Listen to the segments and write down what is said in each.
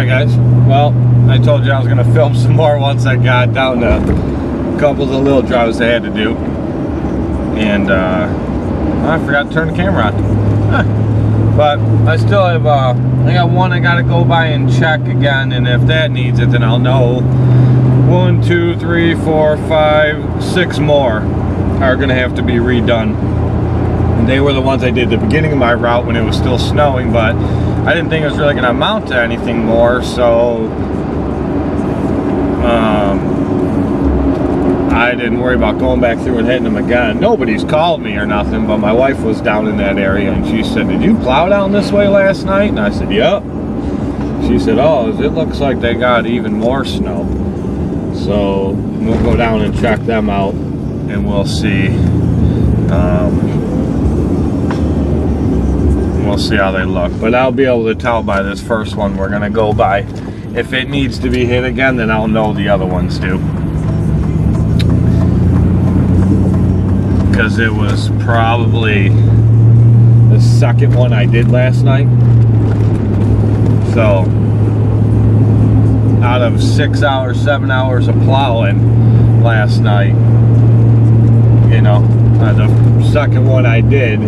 Alright guys, well, I told you I was going to film some more once I got down to a couple of the little drives I had to do. And I forgot to turn the camera on. But I still have, I got one I got to go by and check again, and if that needs it, then I'll know. 1, 2, 3, 4, 5, 6 more are going to have to be redone. And they were the ones I did at the beginning of my route when it was still snowing, but I didn't think it was really going to amount to anything more, so I didn't worry about going back through and hitting them again. Nobody's called me or nothing, but my wife was down in that area and she said, "Did you plow down this way last night?" And I said, "Yep." She said, "Oh, it looks like they got even more snow." So we'll go down and check them out and we'll see. We'll see how they look, but I'll be able to tell by this first one we're gonna go by. If it needs to be hit again, then I'll know the other ones do, because it was probably the second one I did last night. So out of 6 hours, 7 hours of plowing last night, you know, the second one I did,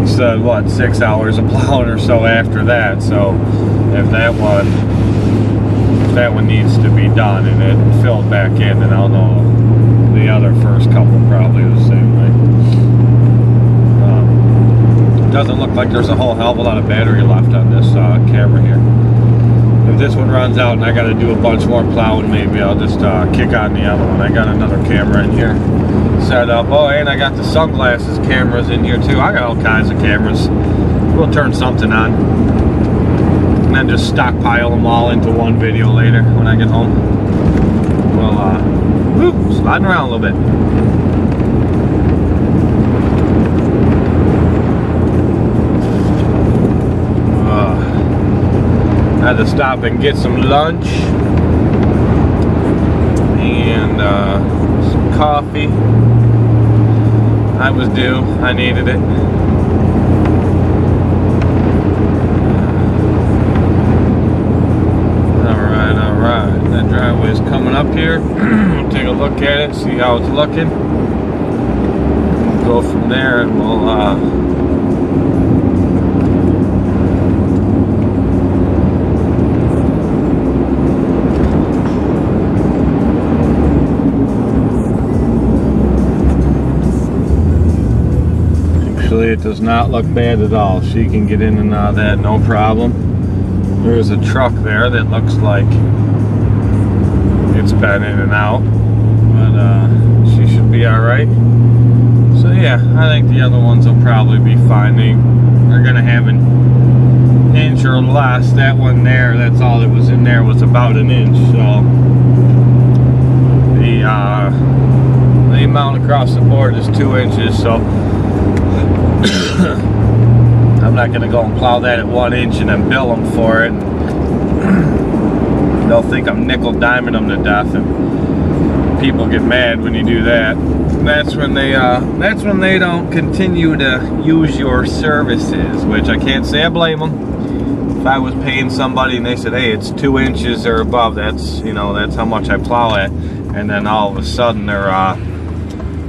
said what, 6 hours of plowing or so after that. So if that one needs to be done and it filled back in, then I'll know the other first couple probably the same way. Doesn't look like there's a whole hell of a lot of battery left on this camera here. If this one runs out and I got to do a bunch more plowing, maybe I'll just kick on the other one. I got another camera in here set up. Oh, and I got the sunglasses cameras in here too. I got all kinds of cameras. We'll turn something on and then just stockpile them all into one video later when I get home. We'll sliding around a little bit. I had to stop and get some lunch and some coffee. I was due. I needed it. Alright. That driveway's coming up here. We'll take a look at it, see how it's looking. We'll go from there and we'll it does not look bad at all. She can get in and out of that, no problem. There's a truck there that looks like it's been in and out, but she should be alright. So yeah, I think the other ones will probably be fine. They're gonna have an inch or less. That one there, that's all that was in there, was about an inch. So the amount across the board is 2 inches. So I'm not going to go and plow that at 1 inch and then bill them for it. They'll think I'm nickel-diming them to death, and people get mad when you do that. That's when they don't continue to use your services, which I can't say I blame them. If I was paying somebody and they said, "Hey, it's 2 inches or above, that's, you know, that's how much I plow at," and then all of a sudden they're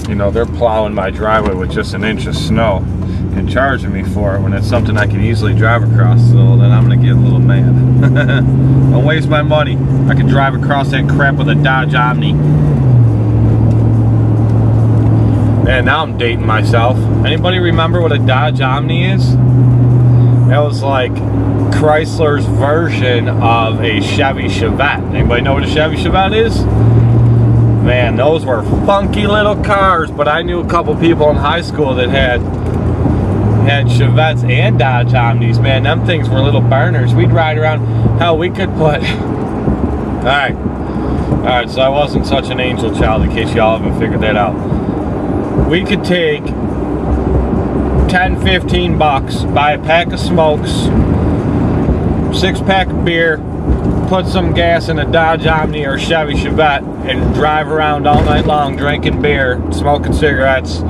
you know, they're plowing my driveway with just an inch of snow and charging me for it when it's something I can easily drive across, so then I'm gonna get a little mad. Don't waste my money. I can drive across that crap with a Dodge Omni. Man, now I'm dating myself. Anybody remember what a Dodge Omni is? That was like Chrysler's version of a Chevy Chevette. Anybody know what a Chevy Chevette is? Man, those were funky little cars, but I knew a couple people in high school that had Chevettes and Dodge Omnis. Man, them things were little burners. We'd ride around. Hell, we could put... Alright, so I wasn't such an angel child, in case y'all haven't figured that out. We could take 10, 15 bucks, buy a pack of smokes, 6-pack of beer, put some gas in a Dodge Omni or Chevy Chevette, and drive around all night long drinking beer, smoking cigarettes,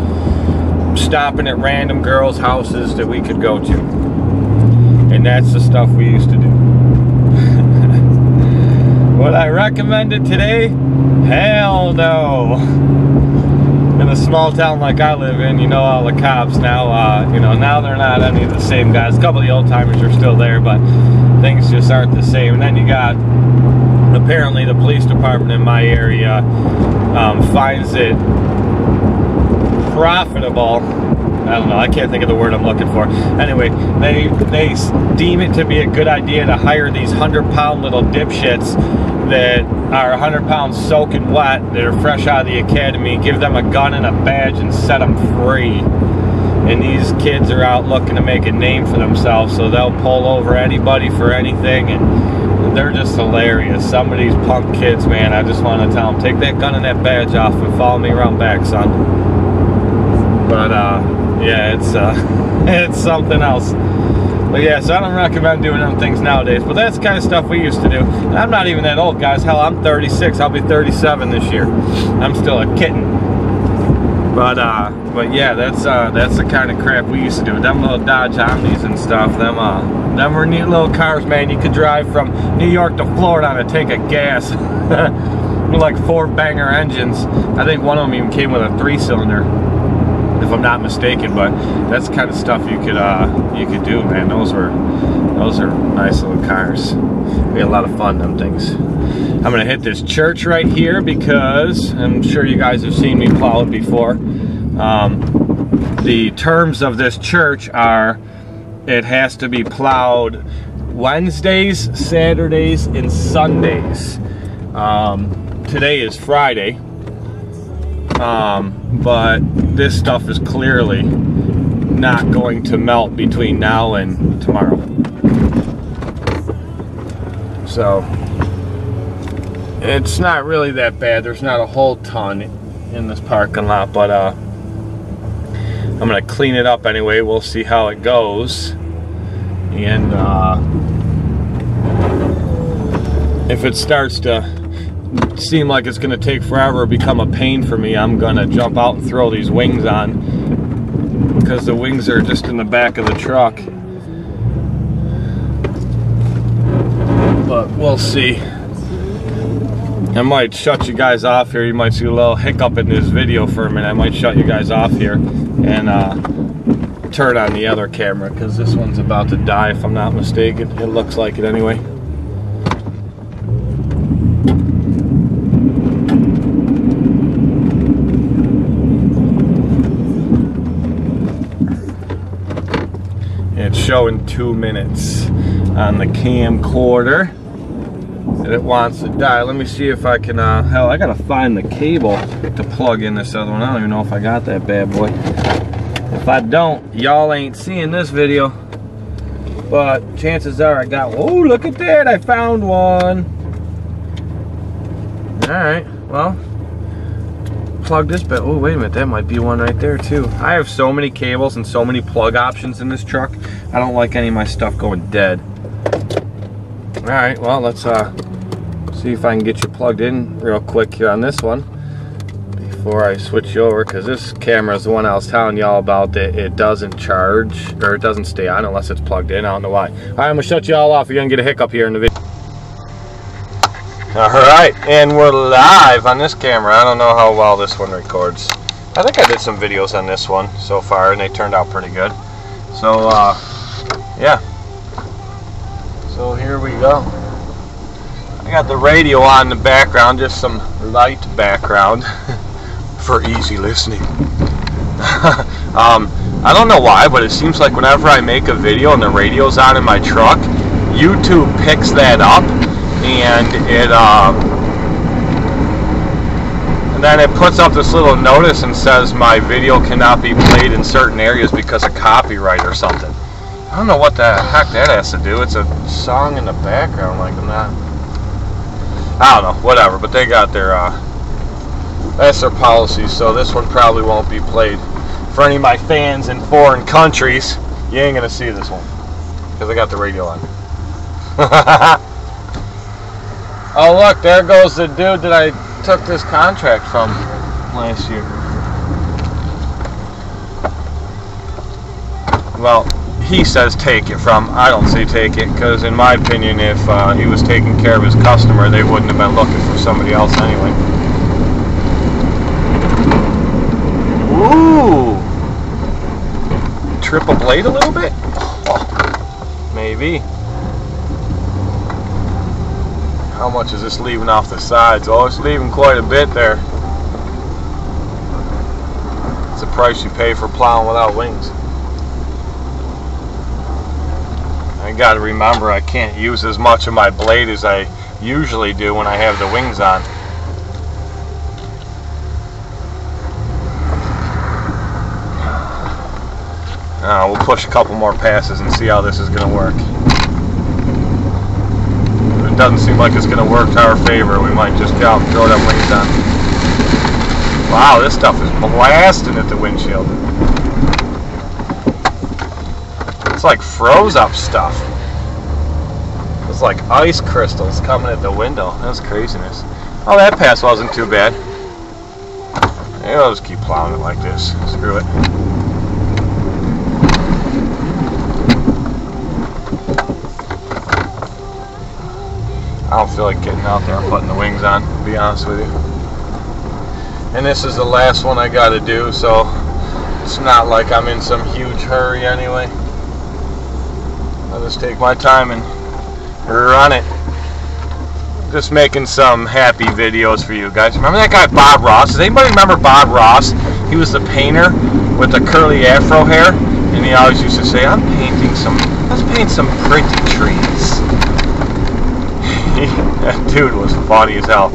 stopping at random girls' houses that we could go to. And that's the stuff we used to do. recommend it today? Hell no. In a small town like I live in, you know, all the cops now, you know, now they're not any of the same guys. A couple of the old timers are still there, but things just aren't the same. And then you got, apparently the police department in my area finds it profitable. I don't know, I can't think of the word I'm looking for. Anyway, they deem it to be a good idea to hire these 100-pound little dipshits that are 100 pounds soaking wet, that are fresh out of the academy, give them a gun and a badge and set them free. And these kids are out looking to make a name for themselves, so they'll pull over anybody for anything, and they're just hilarious. Some of these punk kids, man, I just want to tell them, take that gun and that badge off and follow me around back, son. But yeah, it's something else. But yeah, so I don't recommend doing them things nowadays, but that's the kind of stuff we used to do. And I'm not even that old, guys. Hell, I'm 36. I'll be 37 this year. I'm still a kitten. But yeah, that's the kind of crap we used to do. Them little Dodge Omnis and stuff, them were neat little cars, man. You could drive from New York to Florida on a tank of gas. With like 4 banger engines. I think one of them even came with a 3-cylinder. If I'm not mistaken, but that's the kind of stuff you could do, man. Those are nice little cars. We had a lot of fun, them things. I'm gonna hit this church right here because I'm sure you guys have seen me plow it before. The terms of this church are, it has to be plowed Wednesdays, Saturdays, and Sundays. Today is Friday. But this stuff is clearly not going to melt between now and tomorrow. So it's not really that bad. There's not a whole ton in this parking lot, but I'm gonna clean it up anyway. We'll see how it goes, and if it starts to seem like it's gonna take forever or become a pain for me, I'm gonna jump out and throw these wings on, because the wings are just in the back of the truck. But we'll see. I might shut you guys off here. You might see a little hiccup in this video for a minute. I might shut you guys off here and turn on the other camera, because this one's about to die if I'm not mistaken. It looks like it anyway. It's showing 2 minutes on the camcorder that it wants to die. Let me see if I can, hell, I gotta find the cable to plug in this other one. I don't even know if I got that bad boy. If I don't, y'all ain't seeing this video, but chances are I got one. Oh, look at that, I found one. All right, well, plug this bit. Oh, wait a minute, that might be one right there too. I have so many cables and so many plug options in this truck. I don't like any of my stuff going dead. All right, well, let's see if I can get you plugged in real quick here on this one before I switch you over, because this camera is the one I was telling y'all about, that it doesn't charge, or it doesn't stay on unless it's plugged in. I don't know why. All right, I'm gonna shut you all off. You're gonna get a hiccup here in the video. All right, and we're live on this camera. I don't know how well this one records. I think I did some videos on this one so far, and they turned out pretty good. So, yeah. So here we go. I got the radio on in the background, just some light background for easy listening. I don't know why, but it seems like whenever I make a video and the radio's on in my truck, YouTube picks that up, and then it puts up this little notice and says my video cannot be played in certain areas because of copyright or something. I don't know what the heck that has to do. It's a song in the background, like I'm not, I don't know, whatever, but they got their that's their policy, so this one probably won't be played. For any of my fans in foreign countries, you ain't gonna see this one because I got the radio on. Oh, look, there goes the dude that I took this contract from last year. Well, he says take it from. I don't say take it, because in my opinion, if he was taking care of his customer, they wouldn't have been looking for somebody else anyway. Ooh! Triple blade a little bit? Oh, maybe. How much is this leaving off the sides? Oh, it's leaving quite a bit there. It's the price you pay for plowing without wings. I gotta remember I can't use as much of my blade as I usually do when I have the wings on. We'll push a couple more passes and see how this is gonna work. If it doesn't seem like it's gonna work to our favor, we might just get out and throw them wings on. Wow, this stuff is blasting at the windshield. It's like froze up stuff. It's like ice crystals coming at the window. That's craziness. Oh, that pass wasn't too bad. Yeah, I'll just keep plowing it like this. Screw it. I don't feel like getting out there and putting the wings on, to be honest with you. And this is the last one I gotta do, so it's not like I'm in some huge hurry anyway. I'll just take my time and run it. Just making some happy videos for you guys. Remember that guy Bob Ross? Does anybody remember Bob Ross? He was the painter with the curly afro hair, and he always used to say, let's paint some pretty trees. That dude was funny as hell.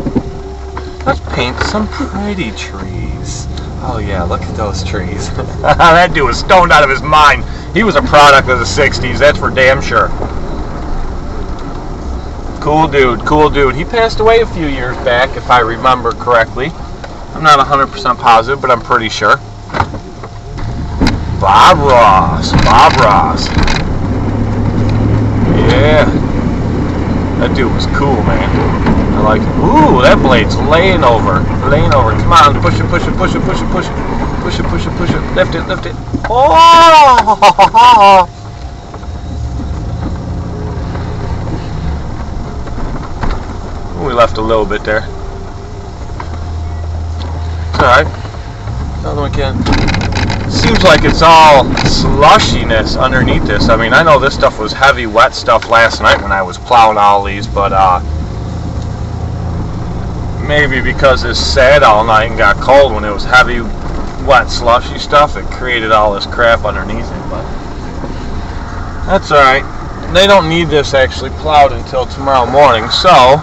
Let's paint some pretty trees. Oh yeah, look at those trees. That dude was stoned out of his mind. He was a product of the 60s, that's for damn sure. Cool dude, cool dude. He passed away a few years back, if I remember correctly. I'm not 100% positive, but I'm pretty sure. Bob Ross, Bob Ross. Yeah. That dude was cool, man. I like it. Ooh, that blade's laying over. Laying over. Come on, push it, push it, push it, push it, push it. Push it, push it, push it. Lift it, lift it. Oh! We left a little bit there. It's alright. Another one can. Seems like it's all slushiness underneath this. I mean, I know this stuff was heavy, wet stuff last night when I was plowing all these, but maybe because it sat all night and got cold when it was heavy, wet, slushy stuff, it created all this crap underneath it, but that's alright. They don't need this actually plowed until tomorrow morning, so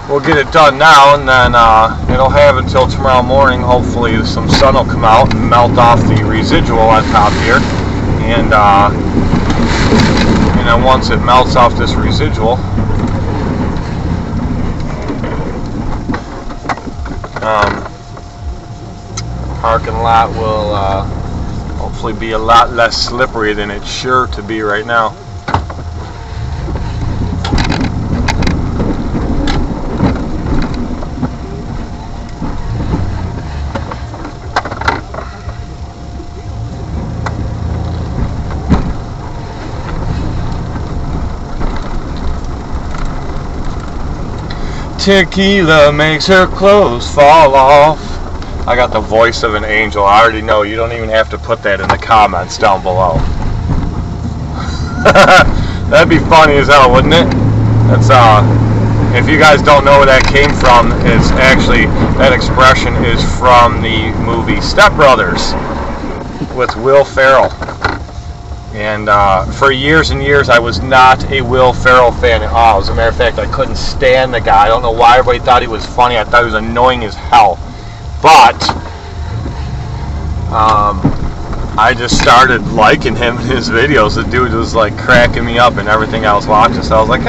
we'll get it done now, and then it'll have until tomorrow morning. Hopefully some sun will come out and melt off the residual on top here, and then once it melts off this residual, parking lot will hopefully be a lot less slippery than it's sure to be right now. Tequila makes her clothes fall off. I got the voice of an angel. I already know. You don't even have to put that in the comments down below. That'd be funny as hell, wouldn't it? That's if you guys don't know where that came from, it's actually, that expression is from the movie Step Brothers with Will Ferrell. And for years and years, I was not a Will Ferrell fan at all. As a matter of fact, I couldn't stand the guy. I don't know why everybody thought he was funny. I thought he was annoying as hell. But I just started liking him in his videos. The dude was like cracking me up and everything I was watching. So I was like,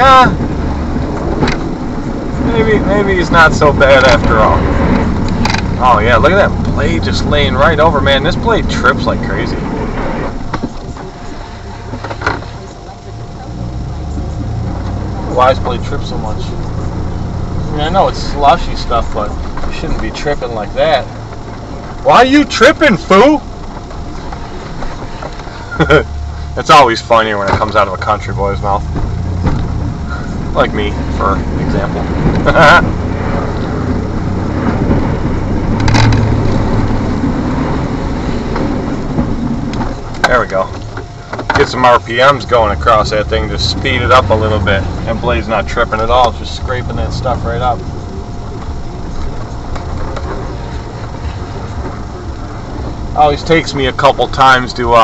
maybe he's not so bad after all. Oh yeah, look at that blade just laying right over, man. This blade trips like crazy. Why does blade trip so much? I mean, I know it's slushy stuff, but you shouldn't be tripping like that. Why are you tripping, fool? It's always funnier when it comes out of a country boy's mouth. Like me, for example. There we go. Get some RPMs going across that thing, just speed it up a little bit. And blade's not tripping at all, just scraping that stuff right up. Always takes me a couple times to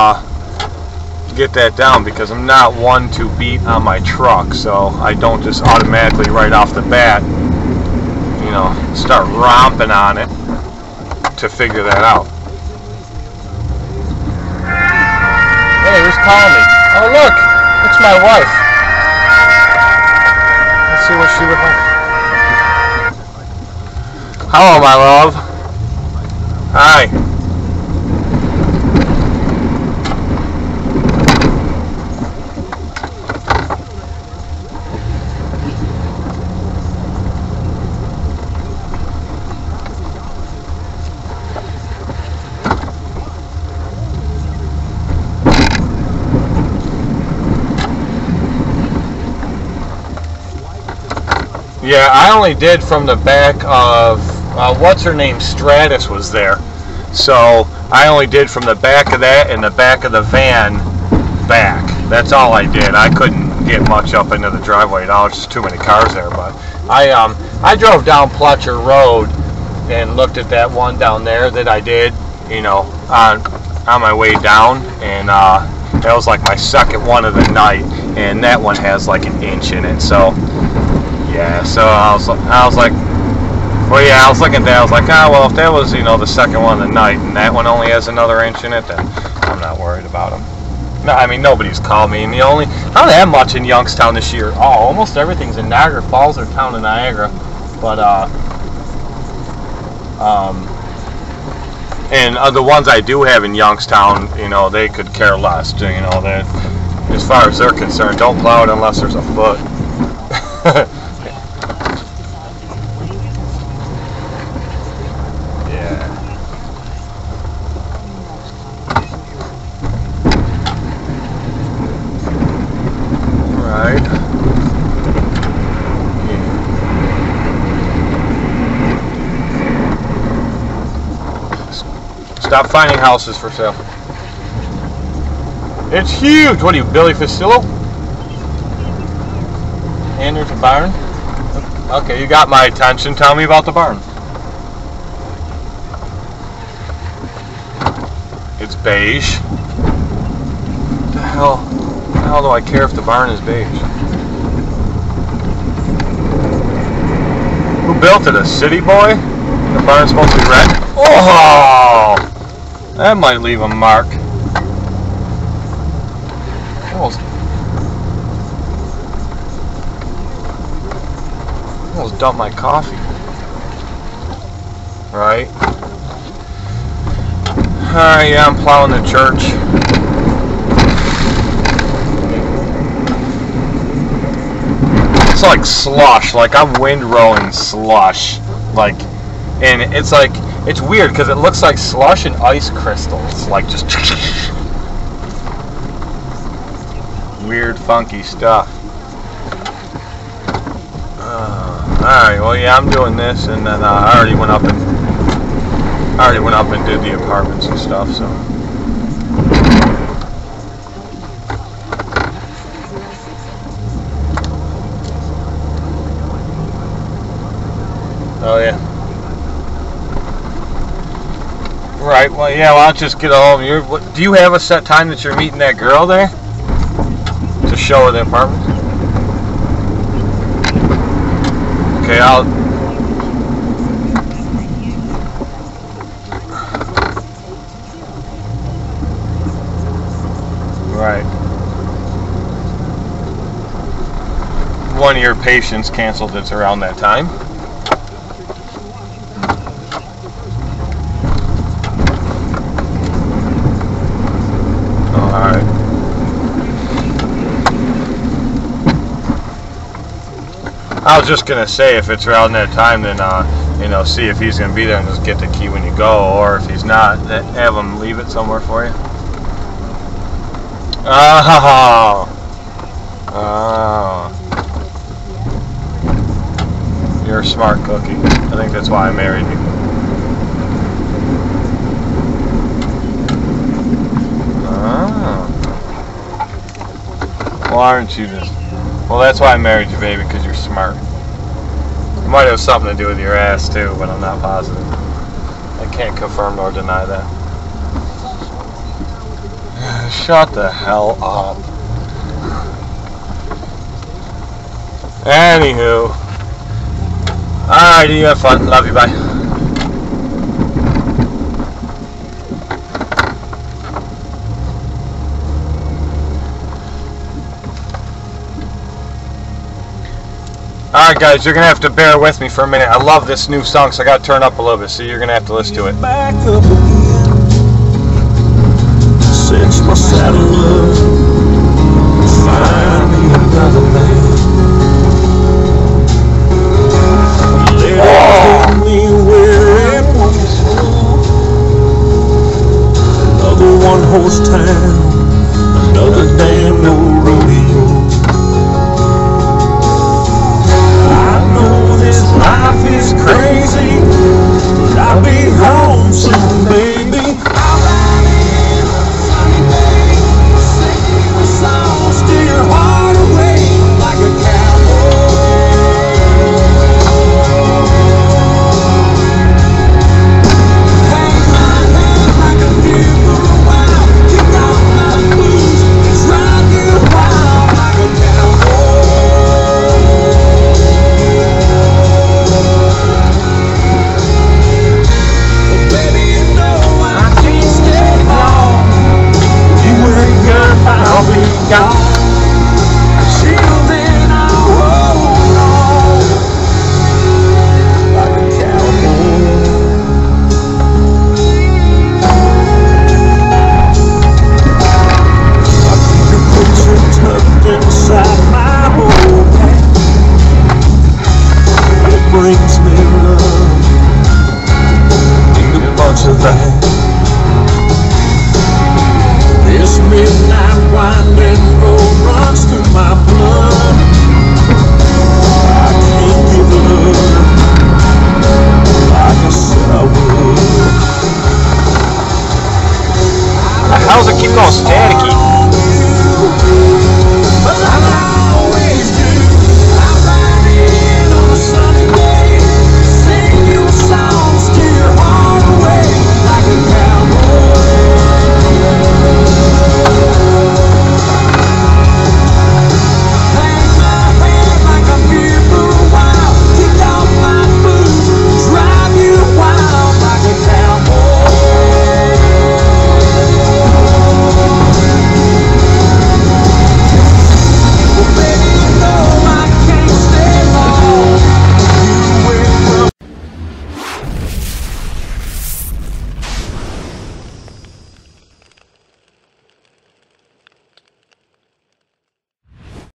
get that down because I'm not one to beat on my truck, so I don't just automatically right off the bat, you know, start romping on it to figure that out. Hey, who's calling me? Oh look, it's my wife. Let's see what she would like. Hello, my love. Hi. Yeah, I only did from the back of, what's her name, Stratus was there. So I only did from the back of that and the back of the van back. That's all I did. I couldn't get much up into the driveway at all. There's just too many cars there. But I drove down Pletcher Road and looked at that one down there that I did, you know, on my way down. And that was like my second one of the night. And that one has like an inch in it. So yeah, so I was like, well, yeah, I was looking at that. I was like, well, if that was, you know, the second one of the night, and that one only has another inch in it, then I'm not worried about them. No, I mean, nobody's called me, and I don't have much in Youngstown this year. Oh, almost everything's in Niagara Falls or town of Niagara, but and the ones I do have in Youngstown, you know, they could care less. You know, that as far as they're concerned, don't plow it unless there's a foot. Stop finding houses for sale. It's huge. What are you, Billy Fastillo? And there's a barn. Okay, you got my attention. Tell me about the barn. It's beige. What the hell do I care if the barn is beige? Who built it? A city boy? The barn's supposed to be red? Oh! That might leave a mark. Almost dumped my coffee. Right? Alright, yeah, I'm plowing the church. It's like slush, like I'm windrowing slush. Like, and it's like, it's weird because it looks like slush and ice crystals, like just weird, funky stuff. Alright, well, yeah, I'm doing this, and then I already went up and did the apartments and stuff. So. Oh yeah. Right, well, yeah, well, I'll just get a hold of you. Do you have a set time that you're meeting that girl there? To show her the apartment? Okay, I'll... Right. One of your patients canceled it's around that time. I was just gonna say, if it's around that time, then you know, see if he's gonna be there and just get the key when you go, or if he's not, have him leave it somewhere for you. Oh. Oh. You're a smart cookie. I think that's why I married you. Oh. Well, aren't you just... Well, that's why I married you, baby, because you're smart. It might have something to do with your ass, too, but I'm not positive. I can't confirm nor deny that. Shut the hell up. Anywho. Alright, you have fun. Love you, bye. Alright guys, you're going to have to bear with me for a minute. I love this new song, so I got to turn up a little bit, so you're going to have to listen to it. Back up again, since my saddle up.